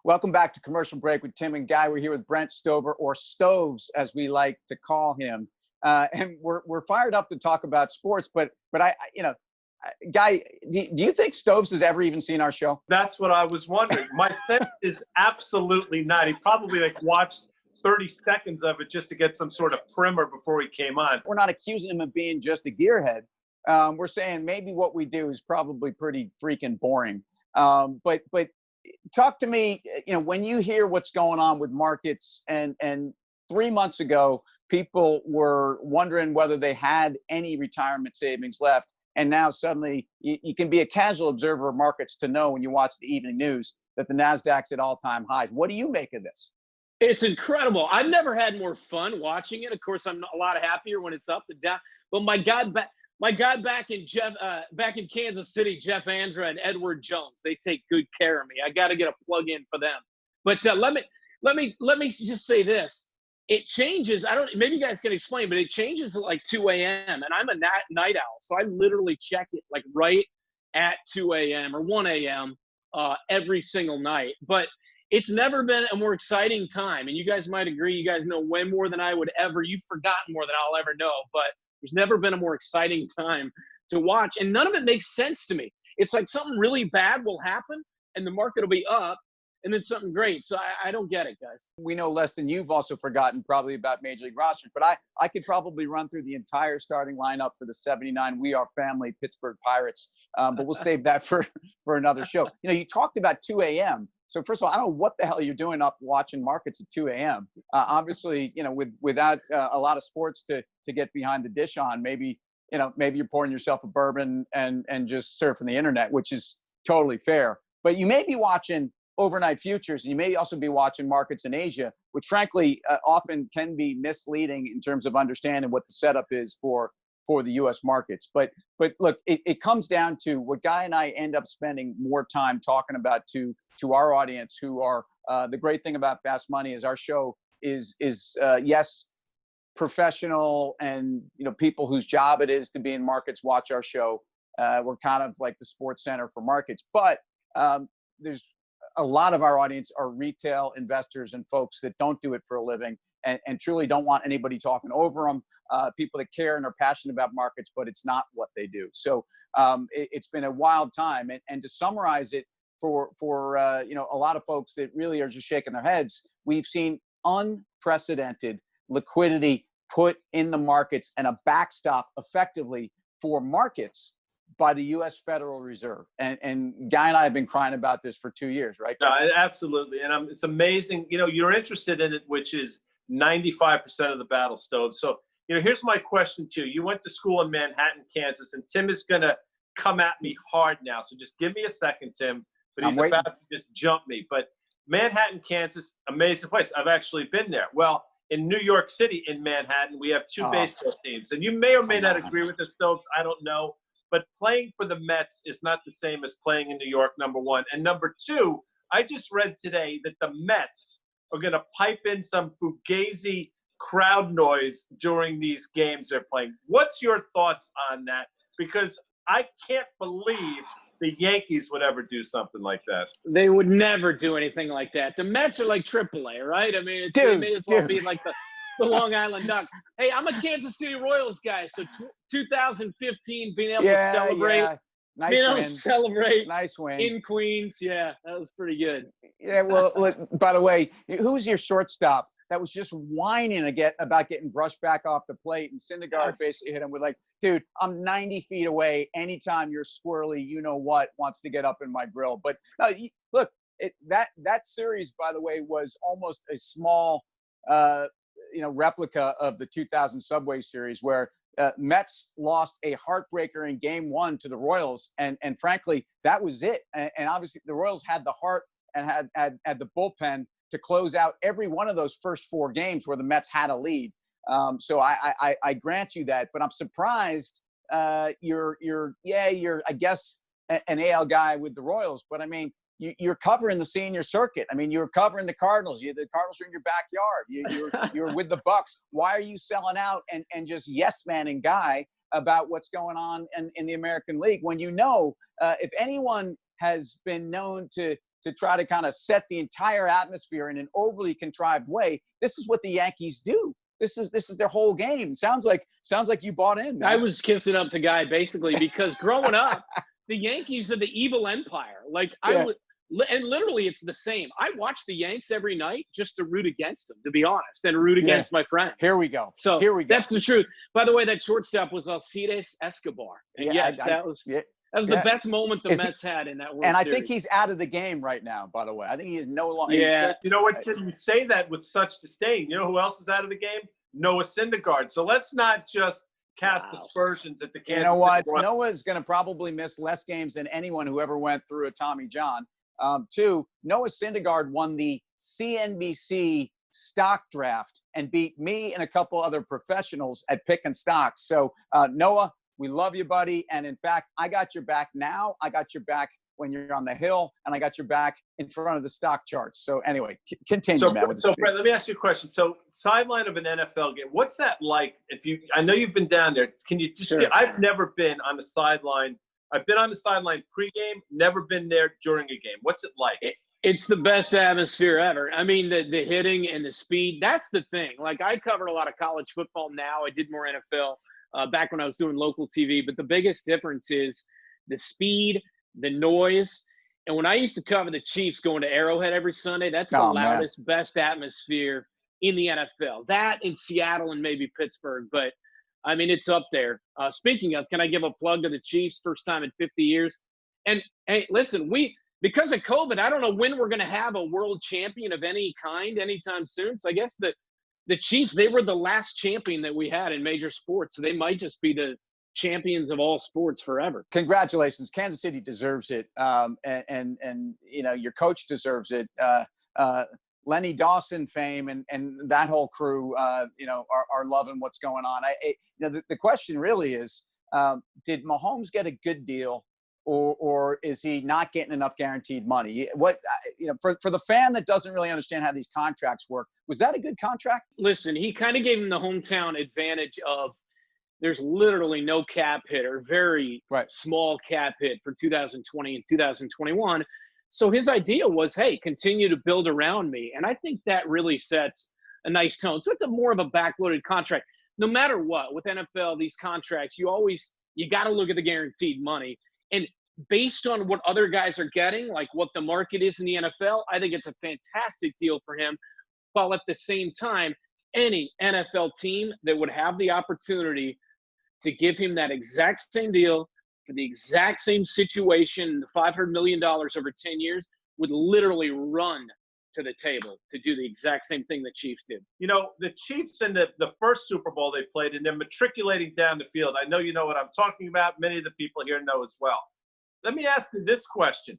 Welcome back to Commercial Break with Tim and Guy. We're here with Brent Stover, or Stoves, as we like to call him. And we're fired up to talk about sports, but Guy, do you think Stoves has ever even seen our show? That's what I was wondering. My sense is absolutely not. He probably watched 30 seconds of it just to get some sort of primer before he came on. We're not accusing him of being just a gearhead. We're saying maybe what we do is probably pretty freaking boring. But talk to me, when you hear what's going on with markets, and 3 months ago, people were wondering whether they had any retirement savings left. And now suddenly you can be a casual observer of markets to know when you watch the evening news that the NASDAQ's at all-time highs. What do you make of this? It's incredible. I've never had more fun watching it. Of course, I'm a lot happier when it's up and down. But my God, back in Kansas City, Jeff Andra and Edward Jones, they take good care of me. I got to get a plug in for them. But let me just say this. It changes. Maybe you guys can explain, but it changes at like 2 a.m. And I'm a night owl, so I literally check it like right at 2 a.m. or 1 a.m. Every single night. But it's never been a more exciting time. And you guys might agree. You guys know way more than I would ever. You've forgotten more than I'll ever know. But there's never been a more exciting time to watch. And none of it makes sense to me. It's like something really bad will happen and the market will be up, and then something great. So I don't get it, guys. We know less than you've also forgotten probably about Major League rosters, but I could probably run through the entire starting lineup for the 79 We Are Family Pittsburgh Pirates, but we'll save that for another show. You talked about 2 a.m. So first of all, I don't know what the hell you're doing up watching markets at 2 a.m. Obviously, without a lot of sports to get behind the dish on, maybe you're pouring yourself a bourbon and just surfing the internet, which is totally fair. But you may be watching overnight futures, and you may also be watching markets in Asia, which frankly often can be misleading in terms of understanding what the setup is for the U.S. markets. But look, it comes down to what Guy and I end up spending more time talking about to our audience, who are the great thing about Fast Money is our show is yes, professional, and people whose job it is to be in markets watch our show. We're kind of like the Sports Center for markets, but there's a lot of our audience are retail investors and folks that don't do it for a living and truly don't want anybody talking over them. People that care and are passionate about markets, but it's not what they do. So it's been a wild time. And to summarize it for a lot of folks that really are just shaking their heads, we've seen unprecedented liquidity put in the markets and a backstop effectively for markets by the U.S. Federal Reserve. And Guy and I have been crying about this for 2 years, right? No, absolutely. And it's amazing. You're interested in it, which is 95% of the battle, Stove. So, here's my question to you. You went to school in Manhattan, Kansas, and Tim is going to come at me hard now. So just give me a second, Tim. But he's about to just jump me. But Manhattan, Kansas, amazing place. I've actually been there. Well, in New York City, in Manhattan, we have two baseball teams. And you may or may not agree with it, Stokes. I don't know. But playing for the Mets is not the same as playing in New York, number one. And number two, I just read today that the Mets are going to pipe in some Fugazi crowd noise during these games they're playing. What's your thoughts on that? Because I can't believe the Yankees would ever do something like that. They would never do anything like that. The Mets are like AAA, right? I mean, they may as well be like the Long Island Ducks. Hey, I'm a Kansas City Royals guy, so 2015 being able to celebrate. Yeah. Nice win. Nice win in Queens. Yeah, that was pretty good. Yeah, well, look, by the way, who was your shortstop that was just whining about getting brushed back off the plate? And Syndergaard basically hit him with like, dude, I'm 90 feet away. Anytime you're squirrely, wants to get up in my grill. But look, that series, by the way, was almost a small, replica of the 2000 Subway Series, where Mets lost a heartbreaker in Game 1 to the Royals, and frankly, that was it. And obviously, the Royals had the heart and had the bullpen to close out every one of those first 4 games where the Mets had a lead. So I grant you that, but I'm surprised you're I guess an AL guy with the Royals, but I mean, you're covering the senior circuit. I mean, you're covering the Cardinals. The Cardinals are in your backyard. You're with the Bucks. Why are you selling out and just yes-manning Guy about what's going on in the American League when if anyone has been known to to try to kind of set the entire atmosphere in an overly contrived way. This is what the Yankees do. This is their whole game. Sounds like you bought in, man. I was kissing up to Guy basically because growing up, the Yankees are the evil empire. Like and literally it's the same. I watch the Yanks every night just to root against them, to be honest, and root against my friends. Here we go. So here we go. That's the truth. By the way, that shortstop was Alcides Escobar. And that was the best moment the Mets had in that World Series. I think he's out of the game right now, by the way. I think he is no longer. Yeah. You know what? You say that with such disdain. You know who else is out of the game? Noah Syndergaard. So let's not just cast aspersions at the Kansas City. You know what? Noah's going to probably miss less games than anyone who ever went through a Tommy John. Two, Noah Syndergaard won the CNBC stock draft and beat me and a couple other professionals at picking stocks. So, Noah, we love you, buddy. And in fact, I got your back now. I got your back when you're on the hill, and I got your back in front of the stock charts. So anyway, continue, Matt. So Brent, let me ask you a question. So sideline of an NFL game, what's that like? I know you've been down there. Can you just? Sure. I've never been on the sideline. I've been on the sideline pregame, never been there during a game. What's it like? It's the best atmosphere ever. I mean, the hitting and the speed, that's the thing. Like, I covered a lot of college football now. I did more NFL back when I was doing local TV. But the biggest difference is the speed, the noise. And when I used to cover the Chiefs going to Arrowhead every Sunday, that's the loudest, best atmosphere in the NFL. That in Seattle and maybe Pittsburgh. But I mean, it's up there. Speaking of, can I give a plug to the Chiefs? First time in 50 years. And hey, listen, because of COVID, I don't know when we're going to have a world champion of any kind anytime soon. So I guess the Chiefs, they were the last champion that we had in major sports. So they might just be the champions of all sports forever. Congratulations. Kansas City deserves it. And you know, your coach deserves it. Lenny Dawson fame and that whole crew, you know, are loving what's going on. The question really is, did Mahomes get a good deal, or is he not getting enough guaranteed money? For the fan that doesn't really understand how these contracts work, was that a good contract? Listen, he kind of gave him the hometown advantage of there's literally no cap hit or very small cap hit for 2020 and 2021. So his idea was, hey, continue to build around me. And I think that really sets a nice tone. So it's more of a backloaded contract. No matter what, with NFL, these contracts, you got to look at the guaranteed money. And based on what other guys are getting, like what the market is in the NFL, I think it's a fantastic deal for him. While at the same time, any NFL team that would have the opportunity to give him that exact same deal for the exact same situation, the $500 million over 10 years, would literally run to the table to do the exact same thing the Chiefs did. You know, the Chiefs in the first Super Bowl they played, and they're matriculating down the field. I know you know what I'm talking about. Many of the people here know as well. Let me ask you this question.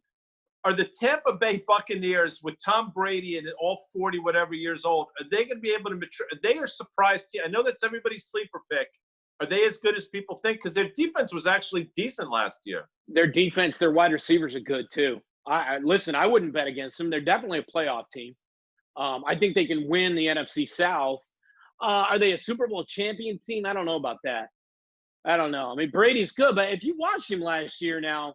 Are the Tampa Bay Buccaneers with Tom Brady and all 40 whatever years old, are they going to be able to they are surprised. I know that's everybody's sleeper pick. Are they as good as people think? Because their defense was actually decent last year. Their defense, their wide receivers are good too. Listen, I wouldn't bet against them. They're definitely a playoff team. I think they can win the NFC South. Are they a Super Bowl champion team? I don't know about that. I don't know. I mean, Brady's good, but if you watched him last year now,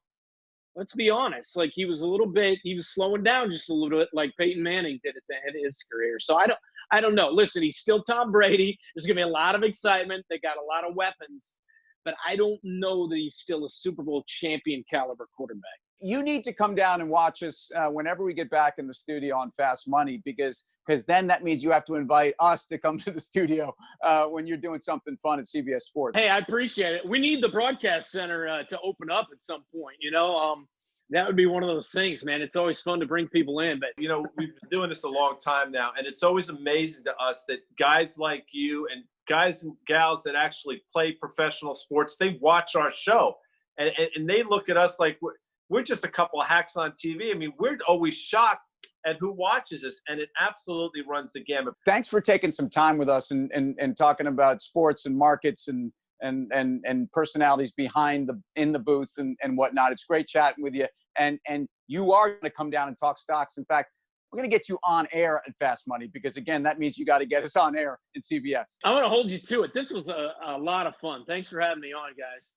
let's be honest. Like, he was slowing down just a little bit like Peyton Manning did at the end of his career. So I don't know. Listen, he's still Tom Brady. There's going to be a lot of excitement. They got a lot of weapons. But I don't know that he's still a Super Bowl champion caliber quarterback. You need to come down and watch us whenever we get back in the studio on Fast Money, because then that means you have to invite us to come to the studio when you're doing something fun at CBS Sports. Hey, I appreciate it. We need the broadcast center to open up at some point, you know. That would be one of those things, man. It's always fun to bring people in. But, you know, we've been doing this a long time now, and it's always amazing to us that guys like you and guys and gals that actually play professional sports, they watch our show, and they look at us like we're just a couple of hacks on TV. I mean, we're always shocked at who watches us, and it absolutely runs the gamut. Thanks for taking some time with us and talking about sports and markets and personalities in the booth and whatnot. It's great chatting with you. And you are going to come down and talk stocks. In fact, we're going to get you on air at Fast Money, because again, that means you got to get us on air in CBS. I'm going to hold you to it. This was a lot of fun. Thanks for having me on, guys.